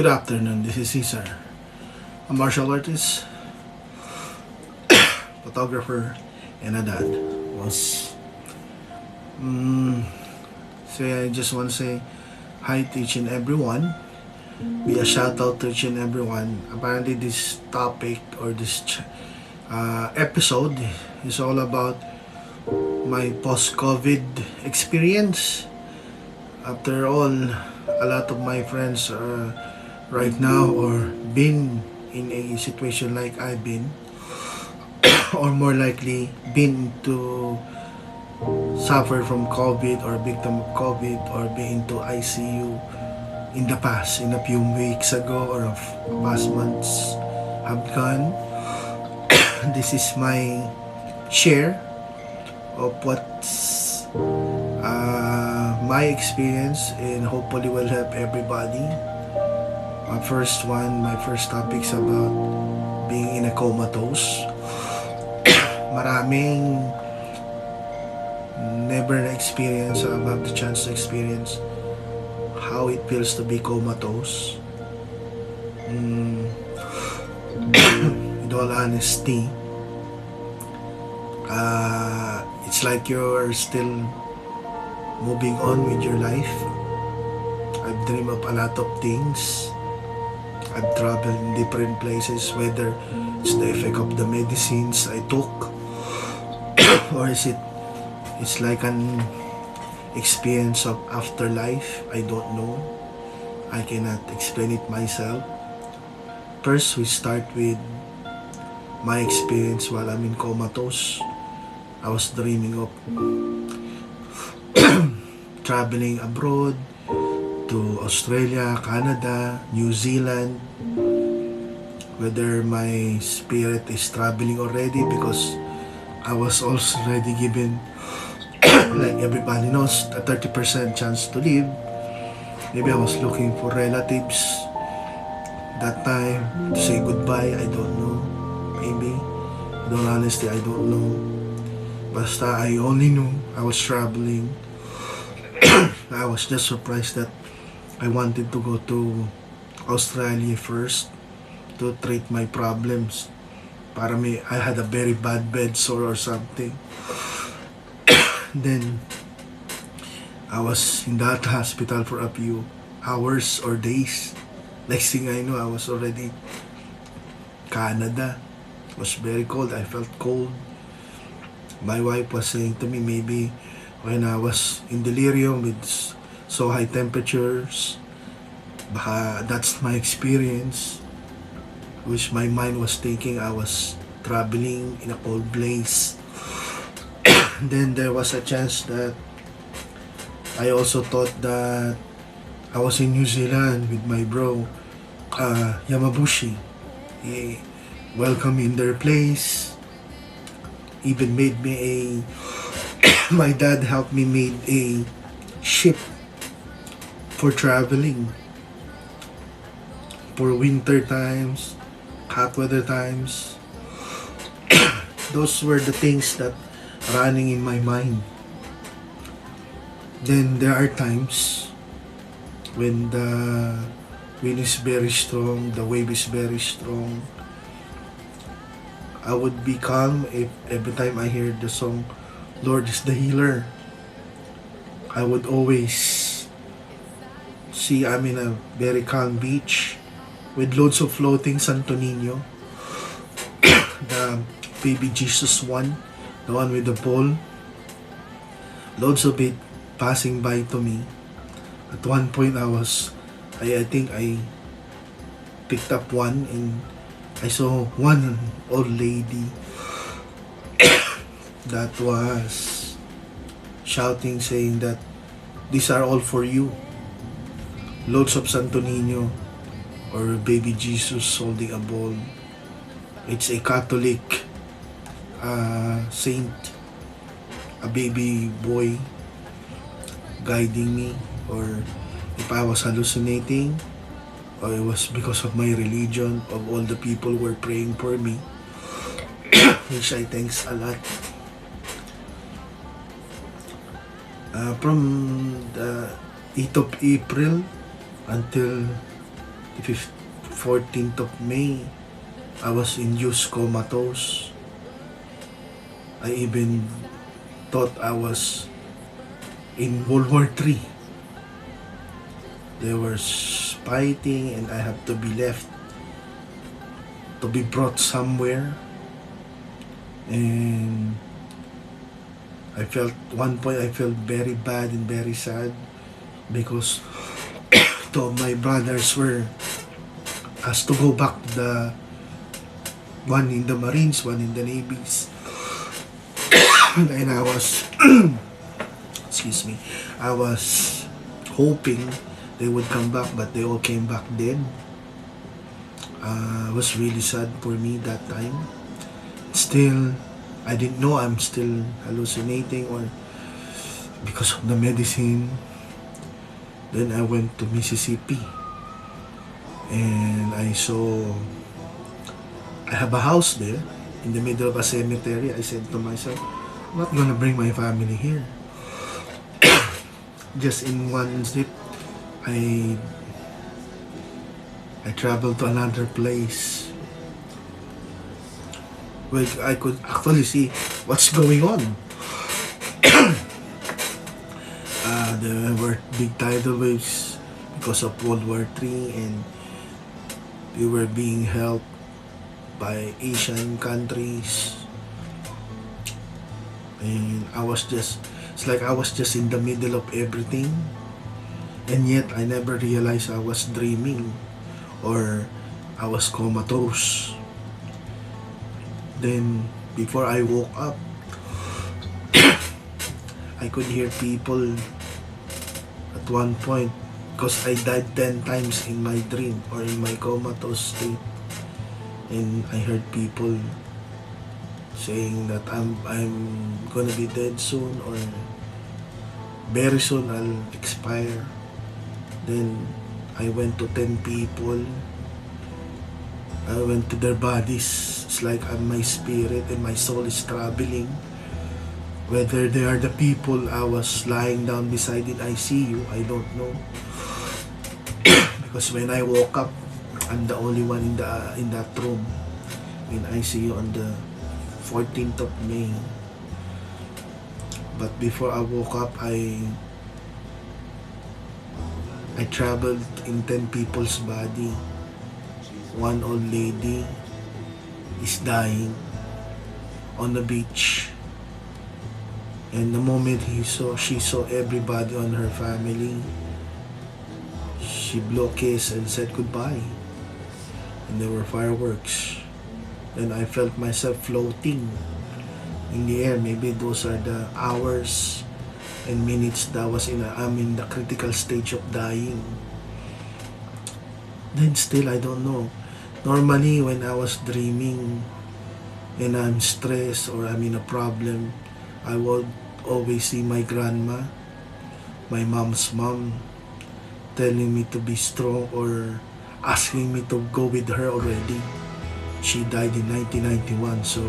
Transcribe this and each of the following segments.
Good afternoon, this is Cesar, a martial artist, photographer, and a dad. Was so I just want to say hi to each and everyone. Be a shout out to each and everyone. Apparently, this topic or this episode is all about my post-COVID experience. After all, a lot of my friends are right now or been in a situation like I've been, or more likely been to suffer from COVID or victim of COVID or been to ICU in the past, in a few weeks ago or past months have gone. This is my share of what's my experience, and hopefully will help everybody. My first topic's about being in a comatose. Maraming never na-experience or have the chance to experience how it feels to be comatose. With all honesty, it's like you're still moving on with your life. I've dreamed of a lot of things. I've traveled in different places, whether it's the effect of the medicines I took or it's like an experience of afterlife. I don't know. I cannot explain it myself. First, we start with my experience while I'm in comatose. I was dreaming of traveling abroad to Australia, Canada, New Zealand, whether my spirit is traveling already, because I was also already given like everybody knows, a 30% chance to live. Maybe I was looking for relatives that time to say goodbye. I don't know. Maybe. In all honesty, I don't know. Basta I only knew I was traveling. I was just surprised that I wanted to go to Australia first to treat my problems. I had a very bad bed sore or something. Then I was in that hospital for a few hours or days. Next thing I know, I was already Canada. It was very cold. I felt cold. My wife was saying to me, maybe when I was in delirium with so high temperatures, baka that's my experience, which my mind was thinking I was traveling in a cold place. Then there was a chance that I also thought that I was in New Zealand with my bro Yamabushi. He welcomed me in their place, even made me a my dad helped me made a ship for traveling for winter times, hot weather times. Those were the things that running in my mind. Then there are times when the wind is very strong, the wave is very strong. I would be calm if every time I hear the song Lord is the Healer. I would always see I'm in a very calm beach with loads of floating Santo Niño. The baby Jesus one, the one with the ball. Loads of it passing by to me. At one point I think I picked up one and I saw one old lady that was shouting, saying that these are all for you. Loads of Santo Niño or baby Jesus holding a ball. It's a Catholic saint, a baby boy guiding me, or if I was hallucinating, or it was because of my religion, of all the people who were praying for me, which I thanks a lot. From the 8th of April until 14th of May, I was induced comatose. I even thought I was in World War III. They were fighting and I have to be left to be brought somewhere. And I felt, one point I felt very bad and very sad because two of my brothers were asked to go back, the one in the Marines, one in the Navies. And I was excuse me, I was hoping they would come back, but they all came back dead. It was really sad for me that time. Still, I didn't know I'm still hallucinating or because of the medicine. Then I went to Mississippi and I have a house there in the middle of a cemetery. I said to myself, I'm not gonna bring my family here. Just in one zip, I traveled to another place where I could actually see what's going on. There were big tidal waves because of World War III, and we were being helped by Asian countries. And it's like I was just in the middle of everything, and yet I never realized I was dreaming or I was comatose. Then before I woke up, I could hear people at one point, because I died 10 times in my dream or in my comatose state, and I heard people saying that I'm gonna be dead soon, or very soon I'll expire. Then I went to 10 people. I went to their bodies. It's like my spirit and my soul is traveling. Whether they are the people I was lying down beside in ICU, I don't know. Because when I woke up, I'm the only one in that room in ICU on the 14th of May. But before I woke up, I traveled in 10 people's body. One old lady is dying on the beach. And the moment she saw everybody on her family, she blew a kiss and said goodbye. And there were fireworks. And I felt myself floating in the air. Maybe those are the hours and minutes that I'm in the critical stage of dying. Then still, I don't know. Normally, when I was dreaming and I'm stressed or I'm in a problem, I would always see my grandma, my mom's mom, telling me to be strong or asking me to go with her already. She died in 1991, so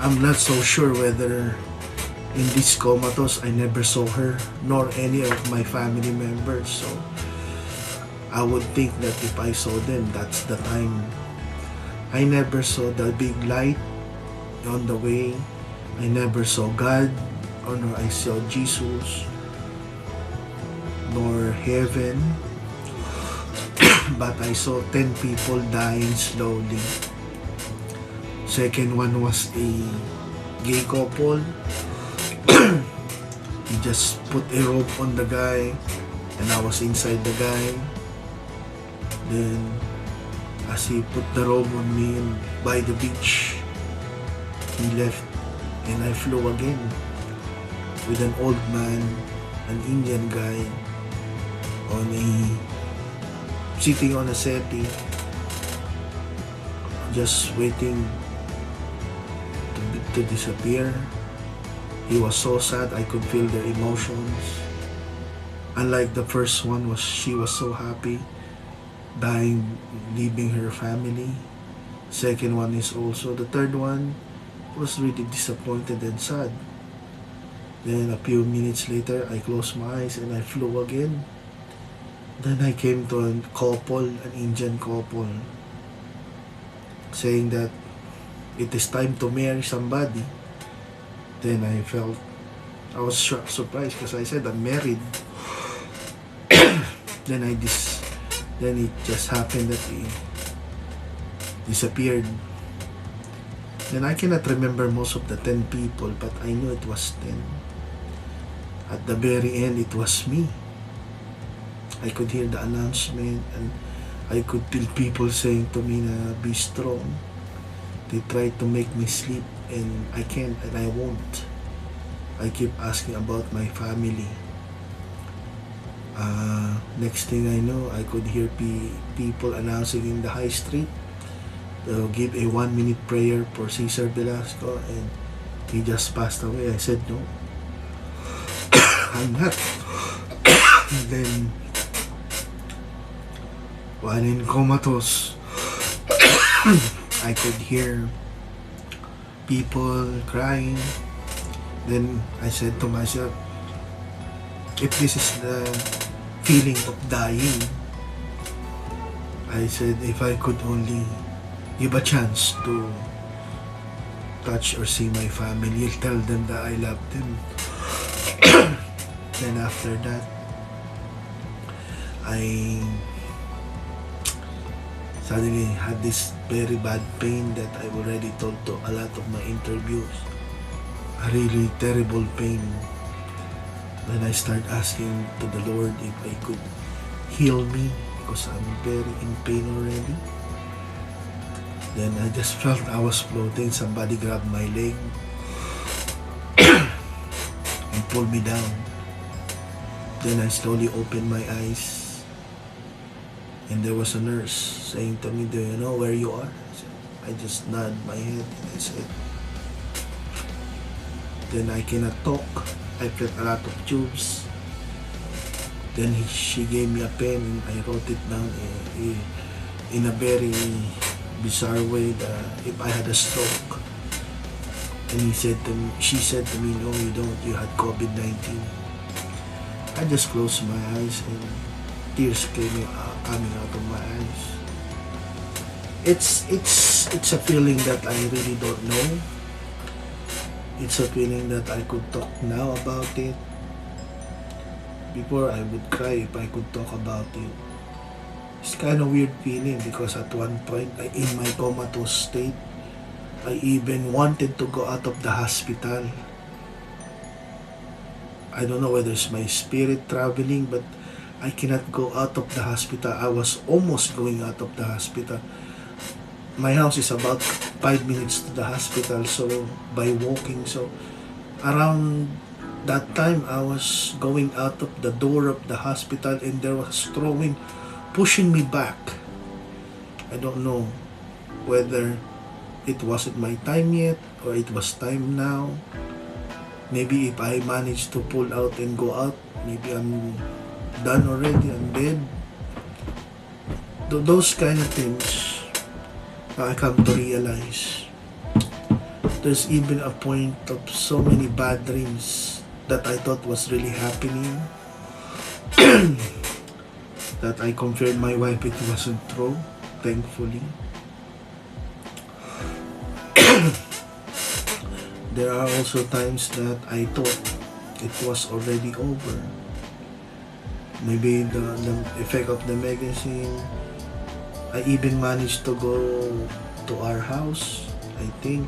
I'm not so sure whether in this comatose I never saw her nor any of my family members. So I would think that if I saw them, that's the time. I never saw the big light on the way. I never saw God, or nor I saw Jesus, nor heaven. But I saw 10 people dying slowly. Second one was a gay couple. He just put a rope on the guy, and I was inside the guy. Then, as he put the rope on me by the beach, he left, and I flew again with an old man, an Indian guy, sitting on a settee, just waiting to disappear. He was so sad, I could feel their emotions. Unlike the first one, she was so happy, dying, leaving her family. Second one is also. The third one was really disappointed and sad. Then a few minutes later, I closed my eyes and I flew again. Then I came to a couple, an Indian couple, saying that it is time to marry somebody. Then I was surprised because I said I'm married. then I dis, then it just happened that he disappeared. Then I cannot remember most of the 10 people, but I knew it was 10. At the very end, it was me. I could hear the announcement and I could feel people saying to me na be strong. They tried to make me sleep and I can't and I won't. I keep asking about my family. Next thing I know, I could hear people announcing in the high street. They'll give a 1-minute prayer for Cesar Velasco and he just passed away. I said no. I'm not. Then while in comatose, I could hear people crying. Then I said to myself, if this is the feeling of dying, I said if I could only give a chance to touch or see my family, tell them that I love them. Then after that, I suddenly had this very bad pain that I already told to a lot of my interviews. A really terrible pain. Then I started asking to the Lord if I could heal me because I'm very in pain already. Then I just felt I was floating. Somebody grabbed my leg and pulled me down. Then I slowly opened my eyes and there was a nurse saying to me, do you know where you are? I just nodded my head and I said, then I cannot talk. I felt a lot of tubes. Then she gave me a pen and I wrote it down in a very bizarre way that if I had a stroke. And she said to me, no you don't, you had COVID-19. I just closed my eyes and tears coming out of my eyes. It's a feeling that I really don't know. It's a feeling that I could talk now about it. Before I would cry if I could talk about it. It's kind of weird feeling because at one point in my comatose state, I even wanted to go out of the hospital. I don't know whether it's my spirit traveling, but I cannot go out of the hospital. I was almost going out of the hospital. My house is about 5 minutes to the hospital, so by walking, so around that time I was going out of the door of the hospital and there was pushing me back. I don't know whether it wasn't my time yet or it was time now. Maybe if I manage to pull out and go out, maybe I'm done already, I'm dead. Those kind of things I come to realize. There's even a point of so many bad dreams that I thought was really happening that I confirmed my wife it wasn't true, thankfully. There are also times that I thought it was already over. Maybe the effect of the medicine. I even managed to go to our house, I think.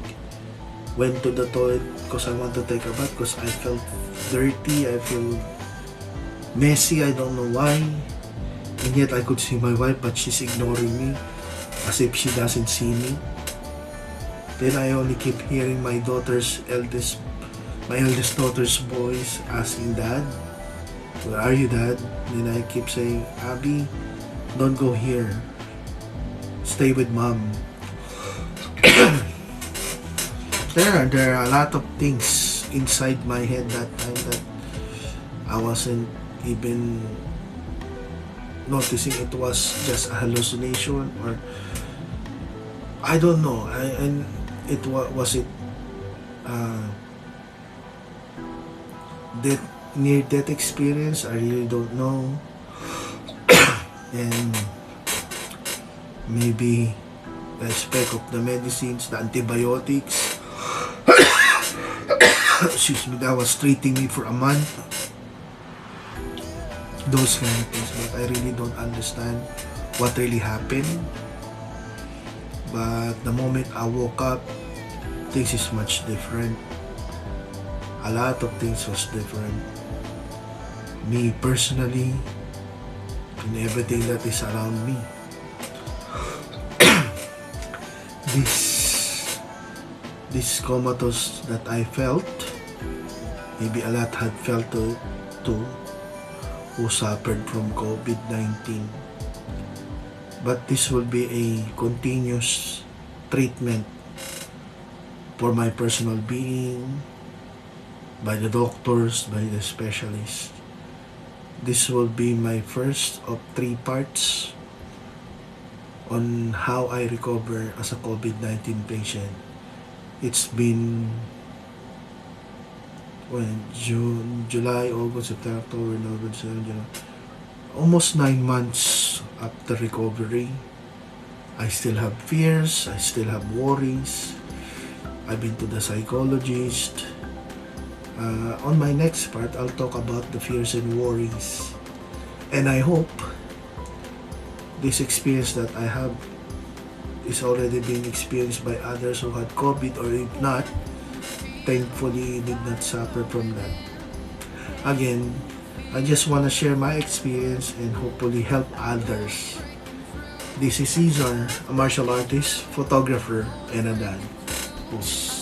Went to the toilet because I want to take a bath because I felt dirty, I feel messy, I don't know why. And yet I could see my wife but she's ignoring me as if she doesn't see me. Then I only keep hearing my eldest daughter's voice asking Dad, where are you Dad? Then I keep saying, Abby, don't go here. Stay with Mom. There are a lot of things inside my head that time that I wasn't even noticing it was just a hallucination or I don't know. Was it near death experience? I really don't know. and maybe the aspect of the medicines, the antibiotics, excuse me, that was treating me for a month, those kind of things. But I really don't understand what really happened. But the moment I woke up, things is much different. A lot of things was different. Me personally, and everything that is around me. This comatose that I felt, maybe a lot had felt too, who suffered from COVID-19. But this will be a continuous treatment for my personal being, by the doctors, by the specialists. This will be my first of 3 parts on how I recover as a COVID-19 patient. It's been June, July, August, September, October, November, December, January. Almost 9 months after recovery. I still have fears, I still have worries. I've been to the psychologist. On my next part, I'll talk about the fears and worries. And I hope this experience that I have is already being experienced by others who had COVID, or if not, thankfully did not suffer from that. Again, I just want to share my experience and hopefully help others. This is Cesar, a martial artist, photographer, and a dad. Peace.